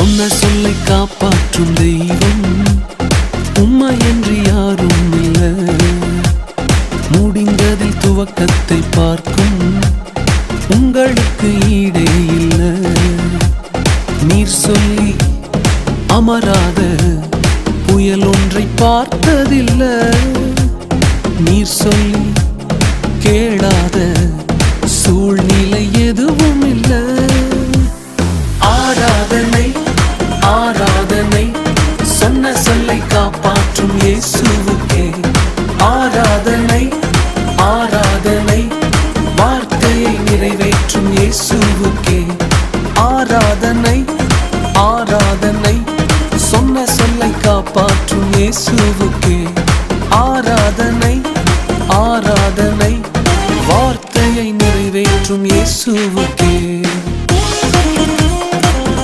சொன்ன சொல்லை காப்பாற்றும் தெய்வம் உம்மையன்றி யாரும் இல்லை. முடிந்ததில் துவக்கத்தை பார்க்கும் உங்களுக்கு ஈடே இல்லை. நீர் சொல்லி அமராத புயல் ஒன்றை பார்த்ததில்லை. நீர் சொல்லி கேளாத சூழ்நிலை எதுவும் இல்லை. ஆராதனை ஆராதனை சொன்ன சொல்லை காப்பாற்றும் இயேசுவுக்கே. ஆராதனை ஆராதனை வார்த்தையை நிறைவேற்றும் இயேசுவுக்கே. ஆராதனை ஆராதனை சொன்ன சொல்லை காப்பாற்றும் இயேசுவுக்கே. ஆராதனை ஆராதனை வார்த்தையை நிறைவேற்றும் இயேசுவுக்கே.